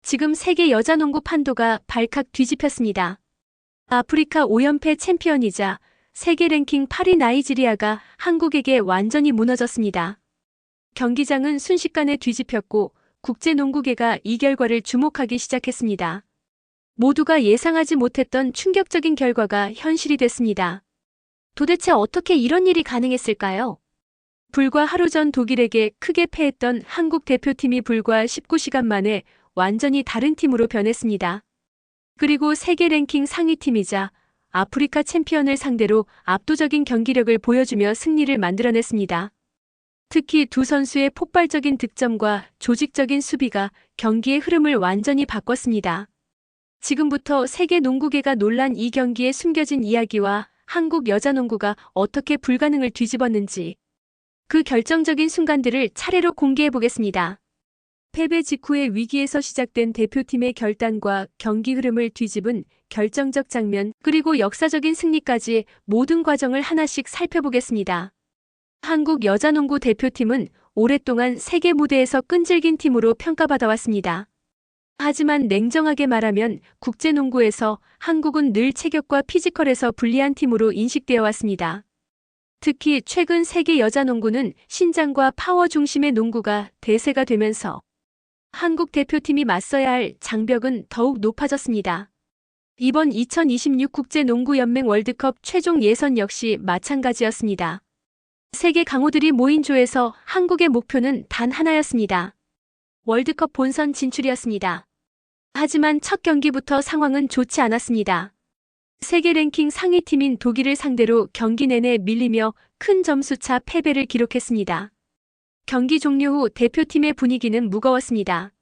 지금 세계 여자농구 판도가 발칵 뒤집혔습니다. 아프리카 5연패 챔피언이자 세계 랭킹 8위 나이지리아가 한국에게 완전히 무너졌습니다. 경기장은 순식간에 뒤집혔고 국제농구계가 이 결과를 주목하기 시작했습니다. 모두가 예상하지 못했던 충격적인 결과가 현실이 됐습니다. 도대체 어떻게 이런 일이 가능했을까요? 불과 하루 전 독일에게 크게 패했던 한국 대표팀이 불과 19시간 만에 완전히 다른 팀으로 변했습니다. 그리고 세계 랭킹 상위팀이자 아프리카 챔피언을 상대로 압도적인 경기력을 보여주며 승리를 만들어냈습니다. 특히 두 선수의 폭발적인 득점과 조직적인 수비가 경기의 흐름을 완전히 바꿨습니다. 지금부터 세계 농구계가 놀란 이 경기에 숨겨진 이야기와 한국 여자농구가 어떻게 불가능을 뒤집었는지 그 결정적인 순간들을 차례로 공개해 보겠습니다. 패배 직후의 위기에서 시작된 대표팀의 결단과 경기 흐름을 뒤집은 결정적 장면, 그리고 역사적인 승리까지 모든 과정을 하나씩 살펴보겠습니다. 한국 여자농구 대표팀은 오랫동안 세계 무대에서 끈질긴 팀으로 평가받아왔습니다. 하지만 냉정하게 말하면 국제농구에서 한국은 늘 체격과 피지컬에서 불리한 팀으로 인식되어 왔습니다. 특히 최근 세계 여자농구는 신장과 파워 중심의 농구가 대세가 되면서 한국 대표팀이 맞서야 할 장벽은 더욱 높아졌습니다. 이번 2026 국제농구연맹 월드컵 최종 예선 역시 마찬가지였습니다. 세계 강호들이 모인 조에서 한국의 목표는 단 하나였습니다. 월드컵 본선 진출이었습니다. 하지만 첫 경기부터 상황은 좋지 않았습니다. 세계 랭킹 상위팀인 독일을 상대로 경기 내내 밀리며 큰 점수차 패배를 기록했습니다. 경기 종료 후 대표팀의 분위기는 무거웠습니다.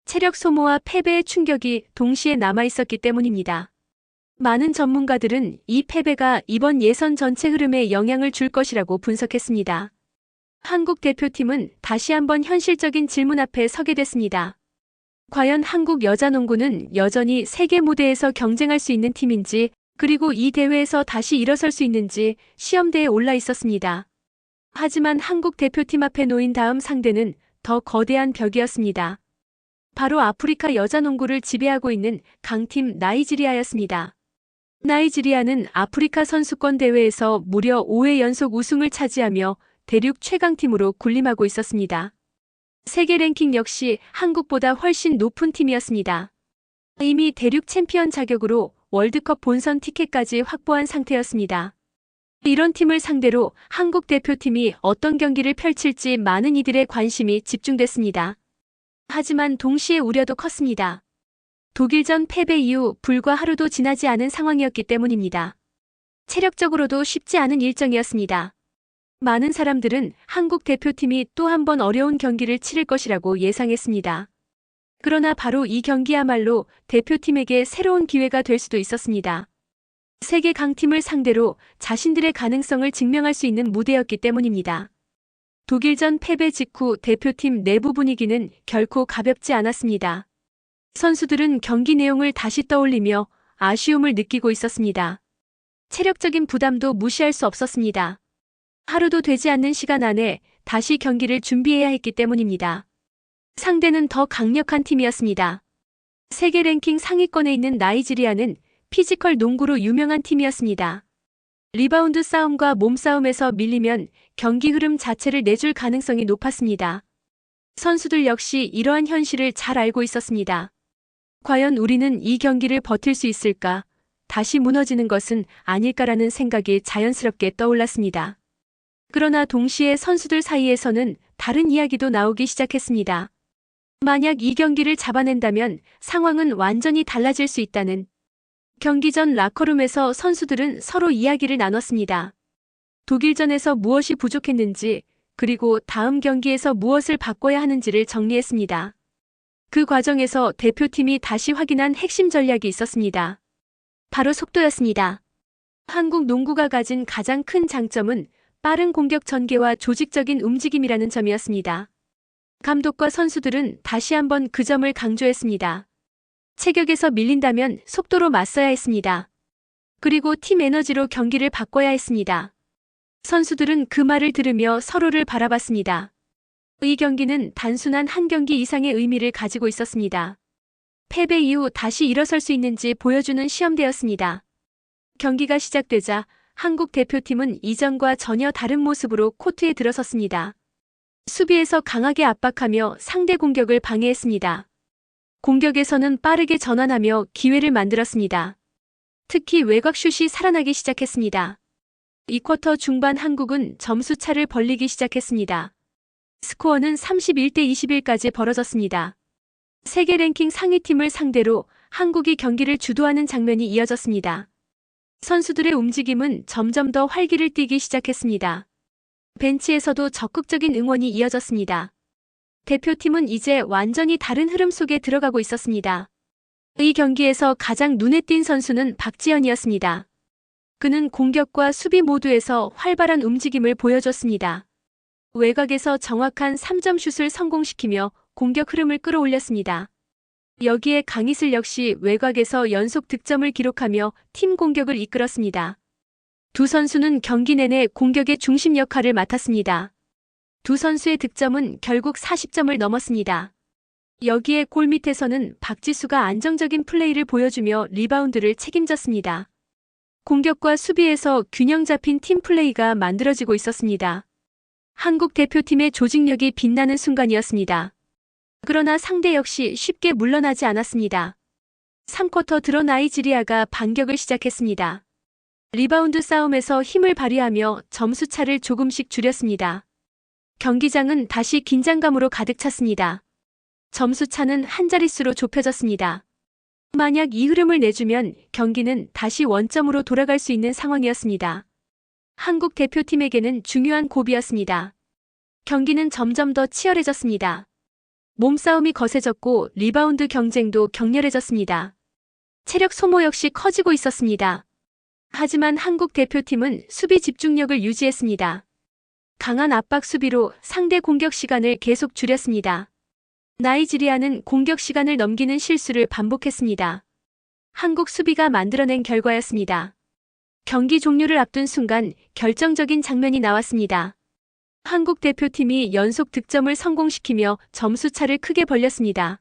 체력 소모와 패배의 충격이 동시에 남아있었기 때문입니다. 많은 전문가들은 이 패배가 이번 예선 전체 흐름에 영향을 줄 것이라고 분석했습니다. 한국 대표팀은 다시 한번 현실적인 질문 앞에 서게 됐습니다. 과연 한국 여자농구는 여전히 세계 무대에서 경쟁할 수 있는 팀인지, 그리고 이 대회에서 다시 일어설 수 있는지 시험대에 올라 있었습니다. 하지만 한국 대표팀 앞에 놓인 다음 상대는 더 거대한 벽이었습니다. 바로 아프리카 여자농구를 지배하고 있는 강팀 나이지리아였습니다. 나이지리아는 아프리카 선수권 대회에서 무려 5회 연속 우승을 차지하며 대륙 최강팀으로 군림하고 있었습니다. 세계 랭킹 역시 한국보다 훨씬 높은 팀이었습니다. 이미 대륙 챔피언 자격으로 월드컵 본선 티켓까지 확보한 상태였습니다. 이런 팀을 상대로 한국 대표팀이 어떤 경기를 펼칠지 많은 이들의 관심이 집중됐습니다. 하지만 동시에 우려도 컸습니다. 독일전 패배 이후 불과 하루도 지나지 않은 상황이었기 때문입니다. 체력적으로도 쉽지 않은 일정이었습니다. 많은 사람들은 한국 대표팀이 또 한 번 어려운 경기를 치를 것이라고 예상했습니다. 그러나 바로 이 경기야말로 대표팀에게 새로운 기회가 될 수도 있었습니다. 세계 강팀을 상대로 자신들의 가능성을 증명할 수 있는 무대였기 때문입니다. 독일전 패배 직후 대표팀 내부 분위기는 결코 가볍지 않았습니다. 선수들은 경기 내용을 다시 떠올리며 아쉬움을 느끼고 있었습니다. 체력적인 부담도 무시할 수 없었습니다. 하루도 되지 않는 시간 안에 다시 경기를 준비해야 했기 때문입니다. 상대는 더 강력한 팀이었습니다. 세계 랭킹 상위권에 있는 나이지리아는 피지컬 농구로 유명한 팀이었습니다. 리바운드 싸움과 몸싸움에서 밀리면 경기 흐름 자체를 내줄 가능성이 높았습니다. 선수들 역시 이러한 현실을 잘 알고 있었습니다. 과연 우리는 이 경기를 버틸 수 있을까? 다시 무너지는 것은 아닐까라는 생각이 자연스럽게 떠올랐습니다. 그러나 동시에 선수들 사이에서는 다른 이야기도 나오기 시작했습니다. 만약 이 경기를 잡아낸다면 상황은 완전히 달라질 수 있다는. 경기 전 라커룸에서 선수들은 서로 이야기를 나눴습니다. 독일전에서 무엇이 부족했는지, 그리고 다음 경기에서 무엇을 바꿔야 하는지를 정리했습니다. 그 과정에서 대표팀이 다시 확인한 핵심 전략이 있었습니다. 바로 속도였습니다. 한국 농구가 가진 가장 큰 장점은 빠른 공격 전개와 조직적인 움직임이라는 점이었습니다. 감독과 선수들은 다시 한번 그 점을 강조했습니다. 체격에서 밀린다면 속도로 맞서야 했습니다. 그리고 팀 에너지로 경기를 바꿔야 했습니다. 선수들은 그 말을 들으며 서로를 바라봤습니다. 이 경기는 단순한 한 경기 이상의 의미를 가지고 있었습니다. 패배 이후 다시 일어설 수 있는지 보여주는 시험대였습니다. 경기가 시작되자 한국 대표팀은 이전과 전혀 다른 모습으로 코트에 들어섰습니다. 수비에서 강하게 압박하며 상대 공격을 방해했습니다. 공격에서는 빠르게 전환하며 기회를 만들었습니다. 특히 외곽슛이 살아나기 시작했습니다. 이 쿼터 중반 한국은 점수차를 벌리기 시작했습니다. 스코어는 31대 21까지 벌어졌습니다. 세계 랭킹 상위팀을 상대로 한국이 경기를 주도하는 장면이 이어졌습니다. 선수들의 움직임은 점점 더 활기를 띠기 시작했습니다. 벤치에서도 적극적인 응원이 이어졌습니다. 대표팀은 이제 완전히 다른 흐름 속에 들어가고 있었습니다. 이 경기에서 가장 눈에 띈 선수는 박지현이었습니다. 그는 공격과 수비 모두에서 활발한 움직임을 보여줬습니다. 외곽에서 정확한 3점 슛을 성공시키며 공격 흐름을 끌어올렸습니다. 여기에 강희슬 역시 외곽에서 연속 득점을 기록하며 팀 공격을 이끌었습니다. 두 선수는 경기 내내 공격의 중심 역할을 맡았습니다. 두 선수의 득점은 결국 40점을 넘었습니다. 여기에 골 밑에서는 박지수가 안정적인 플레이를 보여주며 리바운드를 책임졌습니다. 공격과 수비에서 균형 잡힌 팀 플레이가 만들어지고 있었습니다. 한국 대표팀의 조직력이 빛나는 순간이었습니다. 그러나 상대 역시 쉽게 물러나지 않았습니다. 3쿼터 들어 나이지리아가 반격을 시작했습니다. 리바운드 싸움에서 힘을 발휘하며 점수차를 조금씩 줄였습니다. 경기장은 다시 긴장감으로 가득 찼습니다. 점수차는 한 자릿수로 좁혀졌습니다. 만약 이 흐름을 내주면 경기는 다시 원점으로 돌아갈 수 있는 상황이었습니다. 한국 대표팀에게는 중요한 고비였습니다. 경기는 점점 더 치열해졌습니다. 몸싸움이 거세졌고 리바운드 경쟁도 격렬해졌습니다. 체력 소모 역시 커지고 있었습니다. 하지만 한국 대표팀은 수비 집중력을 유지했습니다. 강한 압박 수비로 상대 공격 시간을 계속 줄였습니다. 나이지리아는 공격 시간을 넘기는 실수를 반복했습니다. 한국 수비가 만들어낸 결과였습니다. 경기 종료를 앞둔 순간 결정적인 장면이 나왔습니다. 한국 대표팀이 연속 득점을 성공시키며 점수차를 크게 벌렸습니다.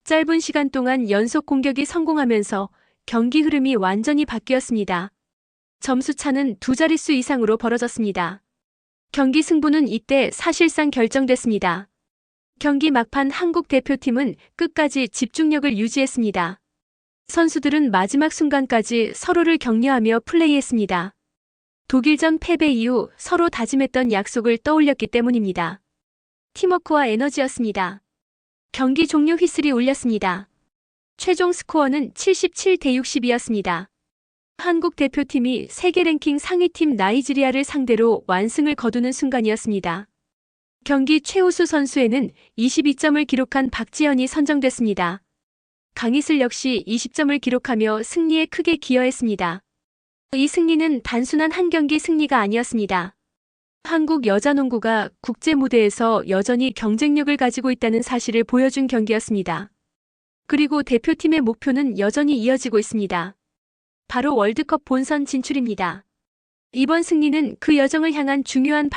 짧은 시간 동안 연속 공격이 성공하면서 경기 흐름이 완전히 바뀌었습니다. 점수차는 두 자릿수 이상으로 벌어졌습니다. 경기 승부는 이때 사실상 결정됐습니다. 경기 막판 한국 대표팀은 끝까지 집중력을 유지했습니다. 선수들은 마지막 순간까지 서로를 격려하며 플레이했습니다. 독일전 패배 이후 서로 다짐했던 약속을 떠올렸기 때문입니다. 팀워크와 에너지였습니다. 경기 종료 휘슬이 울렸습니다. 최종 스코어는 77대 60이었습니다. 한국 대표팀이 세계 랭킹 상위팀 나이지리아를 상대로 완승을 거두는 순간이었습니다. 경기 최우수 선수에는 22점을 기록한 박지현이 선정됐습니다. 강희슬 역시 20점을 기록하며 승리에 크게 기여했습니다. 이 승리는 단순한 한 경기 승리가 아니었습니다. 한국 여자농구가 국제 무대에서 여전히 경쟁력을 가지고 있다는 사실을 보여준 경기였습니다. 그리고 대표팀의 목표는 여전히 이어지고 있습니다. 바로 월드컵 본선 진출입니다. 이번 승리는 그 여정을 향한 중요한